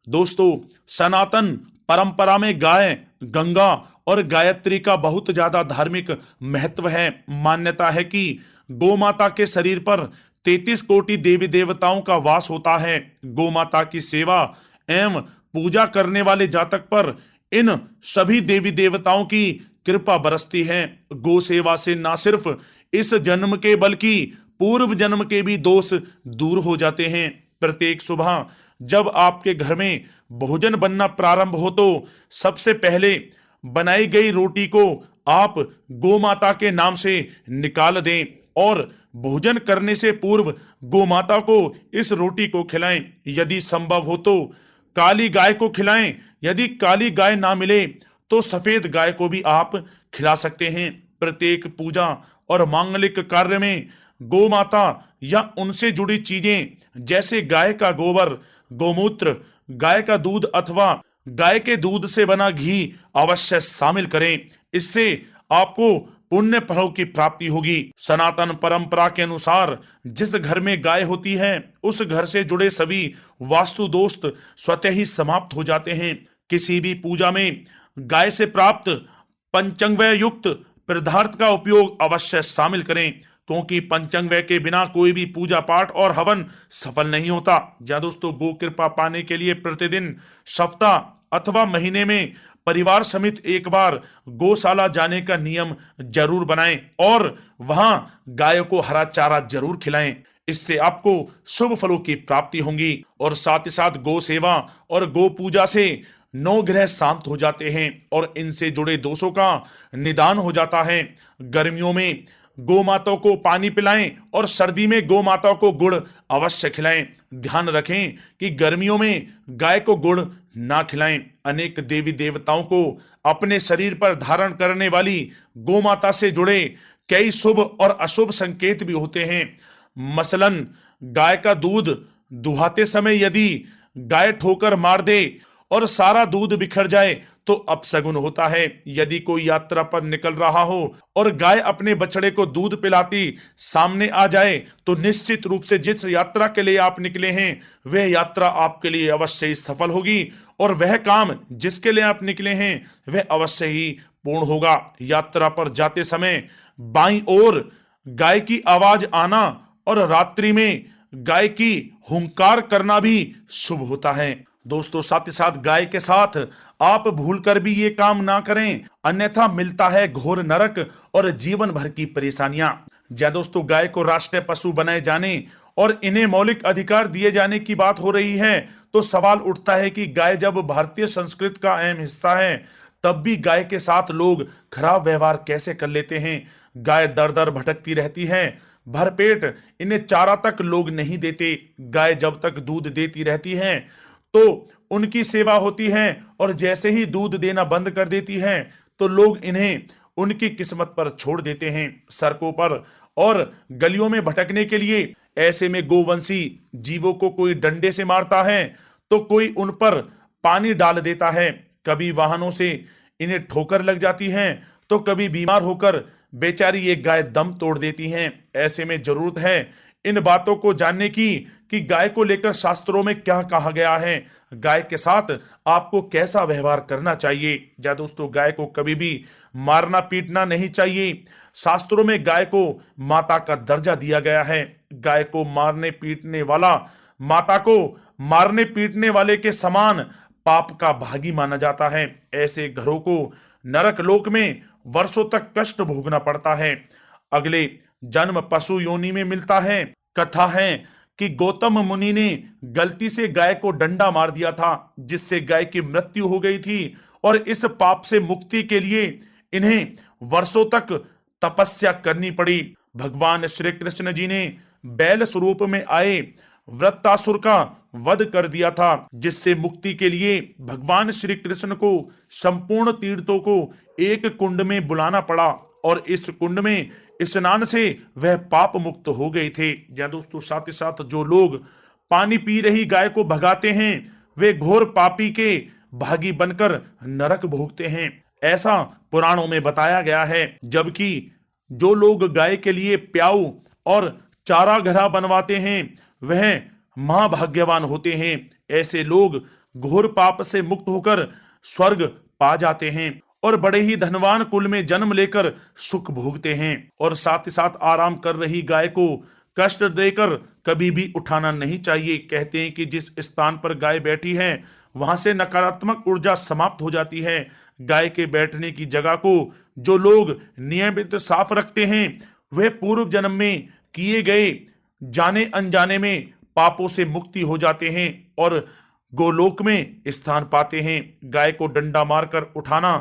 दोस्तों, सनातन परंपरा में गाय, गंगा और गायत्री का बहुत ज्यादा धार्मिक महत्व है। मान्यता है कि गौ माता के शरीर पर 33 कोटि देवी देवताओं का वास होता है। गौ माता की सेवा एवं पूजा करने वाले जातक पर इन सभी देवी देवताओं की कृपा बरसती है। गौ सेवा से न सिर्फ इस जन्म के बल्कि पूर्व जन्म के भी दोष दूर हो जाते हैं। प्रत्येक सुबह जब आपके घर में भोजन बनना प्रारंभ हो तो सबसे पहले बनाई गई रोटी को आप गौ माता के नाम से निकाल दें और भोजन करने से पूर्व गौ माता को इस रोटी को खिलाएं। यदि संभव हो तो काली गाय को खिलाएं। यदि काली गाय ना मिले तो सफेद गाय को भी आप खिला सकते हैं। प्रत्येक पूजा और मांगलिक कार्य में गौ माता या उनसे जुड़ी चीजें जैसे गाय का गोबर, गोमूत्र, गाय का दूध अथवा गाय के दूध से बना घी अवश्य शामिल करें। इससे आपको पुण्य फलों की प्राप्ति होगी। सनातन परंपरा के अनुसार जिस घर में गाय होती है उस घर से जुड़े सभी वास्तु दोष स्वतः ही समाप्त हो जाते हैं। किसी भी पूजा में गाय से प्राप्त पंचांगव्य युक्त पदार्थ का उपयोग अवश्य शामिल करें, क्योंकि पंचांगव्य के बिना कोई भी पूजा पाठ और हवन सफल नहीं होता। या दोस्तों, गो कृपा पाने के लिए प्रतिदिन, सप्ताह अथवा महीने में परिवार समेत एक बार गौशाला जाने का नियम जरूर बनाएं और वहां गायों को हरा चारा जरूर खिलाएं। इससे आपको शुभ फलों की प्राप्ति होगी और साथ ही साथ गौ सेवा और गौ पूजा से 9 ग्रह शांत हो जाते हैं और इनसे जुड़े दोषों का निदान हो जाता है। गर्मियों में गौ माता को पानी पिलाएं और सर्दी में गौ माता को गुड़ अवश्य खिलाएं। ध्यान रखें कि गर्मियों में गाय को गुड़ ना खिलाएं। अनेक देवी देवताओं को अपने शरीर पर धारण करने वाली गौ माता से जुड़े कई शुभ और अशुभ संकेत भी होते हैं। मसलन, गाय का दूध दुहाते समय यदि गाय ठोकर मार दे और सारा दूध बिखर जाए तो अपशगुन होता है। यदि कोई यात्रा पर निकल रहा हो और गाय अपने बछड़े को दूध पिलाती सामने आ जाए तो निश्चित रूप से जिस यात्रा के लिए आप निकले हैं वह यात्रा आपके लिए अवश्य ही सफल होगी और वह काम जिसके लिए आप निकले हैं वह अवश्य ही पूर्ण होगा। यात्रा पर जाते समय बाईं ओर गाय की आवाज आना और रात्रि में गाय की हुंकार करना भी शुभ होता है। दोस्तों, साथ ही साथ गाय के साथ आप भूलकर भी ये काम ना करें, अन्यथा मिलता है घोर नरक और जीवन भर की परेशानियां। जय दोस्तों, गाय को राष्ट्रीय पशु बनाए जाने और इन्हें मौलिक अधिकार दिए जाने की बात हो रही है तो सवाल उठता है कि गाय जब भारतीय संस्कृति का अहम हिस्सा है तब भी गाय के साथ लोग खराब व्यवहार कैसे कर लेते हैं। गाय दर दर भटकती रहती है, भरपेट इन्हें चारा तक लोग नहीं देते। गाय जब तक दूध देती रहती है तो उनकी सेवा होती है और जैसे ही दूध देना बंद कर देती है तो लोग इन्हें उनकी किस्मत पर छोड़ देते हैं, सड़कों पर और गलियों में भटकने के लिए। ऐसे में गोवंशी जीवों को कोई डंडे से मारता है तो कोई उन पर पानी डाल देता है। कभी वाहनों से इन्हें ठोकर लग जाती है तो कभी बीमार होकर बेचारी ये गाय दम तोड़ देती हैं। ऐसे में जरूरत है इन बातों को जानने की कि गाय को लेकर शास्त्रों में क्या कहा गया है, गाय के साथ आपको कैसा व्यवहार करना चाहिए। या दोस्तों, गाय को कभी भी मारना पीटना नहीं चाहिए। शास्त्रों में गाय को माता का दर्जा दिया गया है। गाय को मारने पीटने वाला माता को मारने पीटने वाले के समान पाप का भागी माना जाता है। ऐसे घरों को नरक लोक में वर्षों तक कष्ट भोगना पड़ता है। अगले जन्म पशु योनि में मिलता है। कथा है कि गौतम मुनि ने गलती से गाय को डंडा मार दिया था जिससे गाय की मृत्यु हो गई थी और इस पाप से मुक्ति के लिए इन्हें वर्षों तक तपस्या करनी पड़ी। भगवान श्री कृष्ण जी ने बैल स्वरूप में आए वृत्तासुर का वध कर दिया था, जिससे मुक्ति के लिए भगवान श्री कृष्ण को संपूर्ण तीर्थों को एक कुंड में बुलाना पड़ा और इस कुंड में स्नान से वह पाप मुक्त हो गए थे। या दोस्तों, साथ ही साथ जो लोग पानी पी रही गाय को भगाते हैं वे घोर पापी के भागी बनकर नरक भोगते हैं, ऐसा पुराणों में बताया गया है। जबकि जो लोग गाय के लिए प्याऊ और चारा घरा बनवाते हैं वह महाभाग्यवान होते हैं। ऐसे लोग घोर पाप से मुक्त होकर स्वर्ग पा जाते हैं और बड़े ही धनवान कुल में जन्म लेकर सुख भोगते हैं। और साथ ही साथ आराम कर रही गाय को कष्ट देकर कभी भी उठाना नहीं चाहिए। कहते हैं कि जिस स्थान पर गाय बैठी है वहां से नकारात्मक ऊर्जा समाप्त हो जाती है। गाय के बैठने की जगह को जो लोग नियमित साफ रखते हैं वह पूर्व जन्म में किए गए जाने अनजाने में पापों से मुक्ति हो जाते हैं और गोलोक में स्थान पाते हैं। गाय को डंडा मारकर उठाना,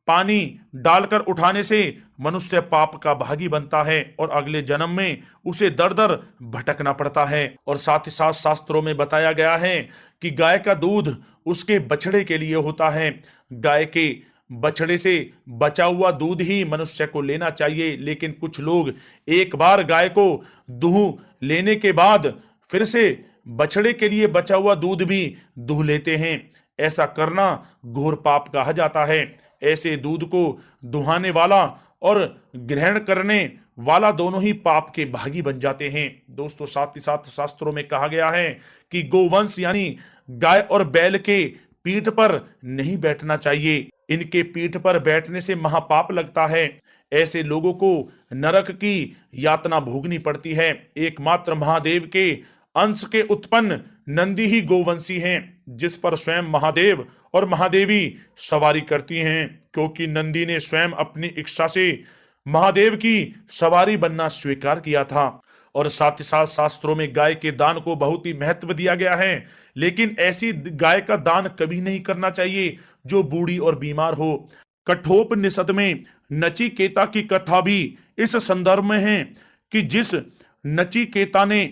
पानी डालकर उठाने से मनुष्य पाप का भागी बनता है और अगले जन्म में उसे दर दर भटकना पड़ता है। और साथ ही साथ शास्त्रों में बताया गया है कि गाय का दूध उसके बछड़े के लिए होता है। गाय के बछड़े से बचा हुआ दूध ही मनुष्य को लेना चाहिए, लेकिन कुछ लोग एक बार गाय को दूह लेने के बाद फिर से बछड़े के लिए बचा हुआ दूध भी दूह लेते हैं। ऐसा करना घोर पाप कहा जाता है। ऐसे दूध को दुहाने वाला और ग्रहण करने वाला दोनों ही पाप के भागी बन जाते हैं। दोस्तों, साथ ही साथ शास्त्रों में कहा गया है कि गोवंश यानी गाय और बैल के पीठ पर नहीं बैठना चाहिए। इनके पीठ पर बैठने से महापाप लगता है। ऐसे लोगों को नरक की यातना भोगनी पड़ती है। एकमात्र महादेव के अंश के उत्पन्न नंदी ही गोवंशी हैं, जिस पर स्वयं महादेव और महादेवी सवारी करती हैं, क्योंकि नंदी ने स्वयं अपनी इच्छा से महादेव की सवारी बनना स्वीकार किया था। और साथ ही साथ शास्त्रों में गाय के दान को बहुत ही महत्व दिया गया है, लेकिन ऐसी गाय का दान कभी नहीं करना चाहिए जो बूढ़ी और बीमार हो। कठोपनिषद में नचिकेता की कथा भी इस संदर्भ में है कि जिस नचिकेता ने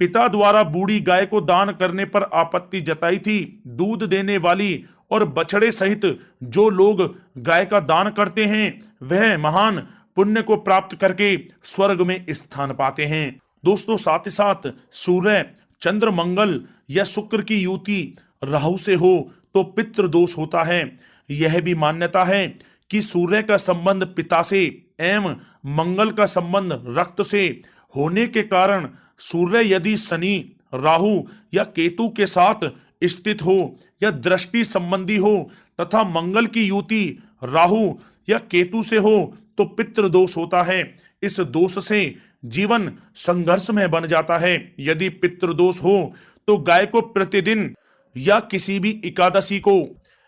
पिता द्वारा बूढ़ी गाय को दान करने पर आपत्ति जताई थी, दूध देने वाली और बछड़े सहित जो लोग गाय का दान करते हैं वह महान पुण्य को प्राप्त करके स्वर्ग में स्थान पाते हैं। दोस्तों, साथ ही साथ सूर्य, चंद्र, मंगल या शुक्र की युति राहु से हो तो पितृदोष होता है। यह भी मान्यता है कि सूर्य का संबंध पिता से एवं मंगल का संबंध रक्त से होने के कारण सूर्य यदि शनि, राहु या केतु के साथ स्थित हो या दृष्टि संबंधी हो तथा मंगल की युति राहु या केतु से हो तो पितृदोष होता है। इस दोष से जीवन संघर्षमय बन जाता है। यदि पितृदोष हो तो गाय को प्रतिदिन या किसी भी एकादशी को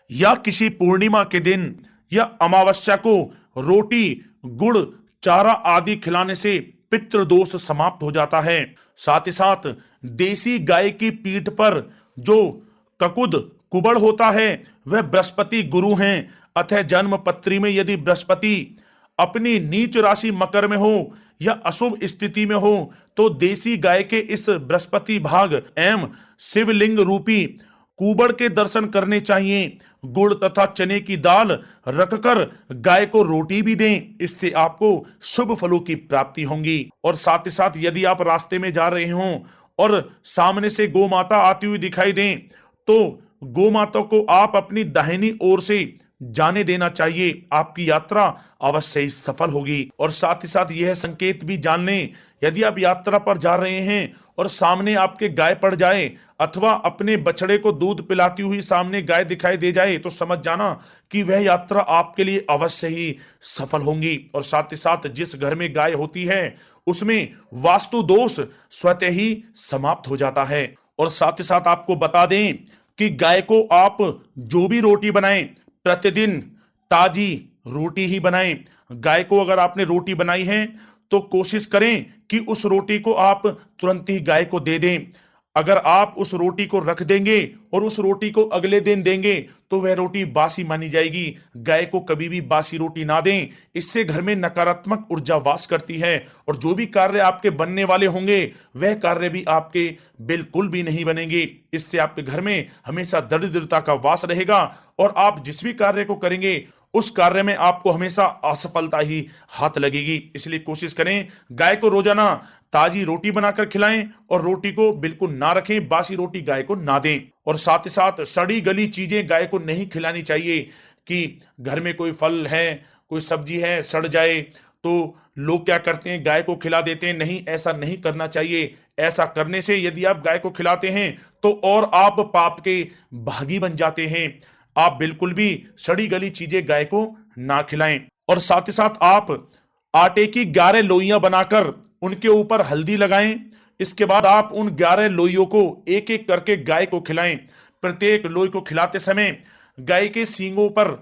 या किसी पूर्णिमा के दिन या अमावस्या को रोटी, गुड़, चारा आदि खिलाने से पितृदोष समाप्त हो जाता है। साथ ही साथ देसी गाय की पीठ पर जो ककुद कुबड़ होता है वह बृहस्पति गुरु हैं। अतः जन्म पत्री में यदि बृहस्पति अपनी नीच राशि मकर में हो या अशुभ स्थिति में हो तो देसी गाय के इस बृहस्पति भाग एवं शिवलिंग रूपी कुबड़ के दर्शन करने चाहिए। गुड़ तथा चने की दाल रखकर गाय को रोटी भी दें, इससे आपको शुभ फलों की प्राप्ति होगी। और साथ ही साथ यदि आप रास्ते में जा रहे हों और सामने से गौ माता आती हुई दिखाई दें तो गौ माता को आप अपनी दाहिनी ओर से जाने देना चाहिए। आपकी यात्रा अवश्य ही सफल होगी। और साथ ही साथ यह संकेत भी जान लें, यदि आप यात्रा पर जा रहे हैं और सामने आपके गाय पड़ जाए अथवा अपने बछड़े को दूध पिलाती हुई सामने गाय दिखाई दे जाए तो समझ जाना कि वह यात्रा आपके लिए अवश्य ही सफल होगी। और साथ ही साथ जिस घर में गाय होती है उसमें वास्तु दोष स्वतः ही समाप्त हो जाता है। और साथ ही साथ आपको बता दें कि गाय को आप जो भी रोटी बनाएं प्रतिदिन ताजी रोटी ही बनाएं। गाय को अगर आपने रोटी बनाई है तो कोशिश करें कि उस रोटी को आप तुरंत ही गाय को दे दें। अगर आप उस रोटी को रख देंगे और उस रोटी को अगले दिन देंगे तो वह रोटी बासी मानी जाएगी। गाय को कभी भी बासी रोटी ना दें, इससे घर में नकारात्मक ऊर्जा वास करती है और जो भी कार्य आपके बनने वाले होंगे वह कार्य भी आपके बिल्कुल भी नहीं बनेंगे। इससे आपके घर में हमेशा दरिद्रता का वास रहेगा और आप जिस भी कार्य को करेंगे उस कार्य में आपको हमेशा असफलता ही हाथ लगेगी। इसलिए कोशिश करें गाय को रोजाना ताजी रोटी बनाकर खिलाएं और रोटी को बिल्कुल ना रखें, बासी रोटी गाय को ना दें। और साथ ही साथ सड़ी गली चीजें गाय को नहीं खिलानी चाहिए कि घर में कोई फल है, कोई सब्जी है, सड़ जाए तो लोग क्या करते हैं, गाय को खिला देते हैं। नहीं, ऐसा नहीं करना चाहिए। ऐसा करने से यदि आप गाय को खिलाते हैं तो और आप पाप के भागी बन जाते हैं। आप बिल्कुल भी सड़ी गली चीजें गाय को ना खिलाएं। और साथ ही साथ आप आटे की 11 लोइयां बनाकर उनके ऊपर हल्दी लगाएं। इसके बाद आप उन 11 लोइयों को एक एक करके गाय को खिलाएं। प्रत्येक लोई को खिलाते समय गाय के सींगों पर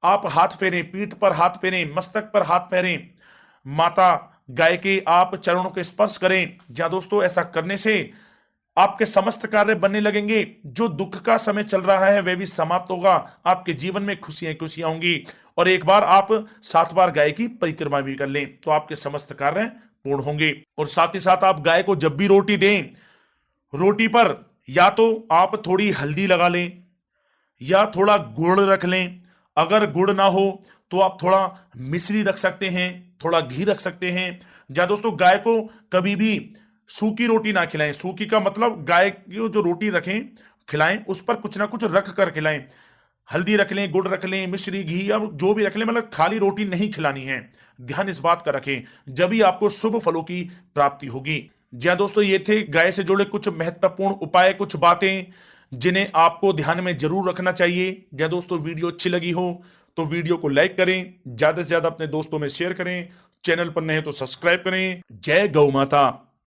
आप हाथ फेरें, पीठ पर हाथ फेरें, मस्तक पर हाथ फेरें, माता गाय के आप चरणों के स्पर्श करें। जहां दोस्तों ऐसा करने से आपके समस्त कार्य बनने लगेंगे। जो दुख का समय चल रहा है वह भी समाप्त होगा। आपके जीवन में खुशियां खुशियां होंगी। और एक बार आप 7 बार गाय की परिक्रमा भी कर लें तो आपके समस्त कार्य पूर्ण होंगे। और साथ ही साथ आप गाय को जब भी रोटी दें, रोटी पर या तो आप थोड़ी हल्दी लगा लें या थोड़ा गुड़ रख लें। अगर गुड़ ना हो तो आप थोड़ा मिश्री रख सकते हैं, थोड़ा घी रख सकते हैं। जहां दोस्तों गाय को कभी भी सूखी रोटी ना खिलाएं। सूखी का मतलब गाय की जो रोटी रखें खिलाएं उस पर कुछ ना कुछ रख कर खिलाएं। हल्दी रख लें, गुड़ रख लें, मिश्री, घी या जो भी रख लें, मतलब खाली रोटी नहीं खिलानी है। ध्यान इस बात का रखें, जब ही आपको शुभ फलों की प्राप्ति होगी। जी हाँ दोस्तों, ये थे गाय से जुड़े कुछ महत्वपूर्ण उपाय, कुछ बातें जिन्हें आपको ध्यान में जरूर रखना चाहिए। जी हाँ दोस्तों, वीडियो अच्छी लगी हो तो वीडियो को लाइक करें, ज्यादा से ज्यादा अपने दोस्तों में शेयर करें, चैनल पर नए तो सब्सक्राइब करें। जय गौ माता।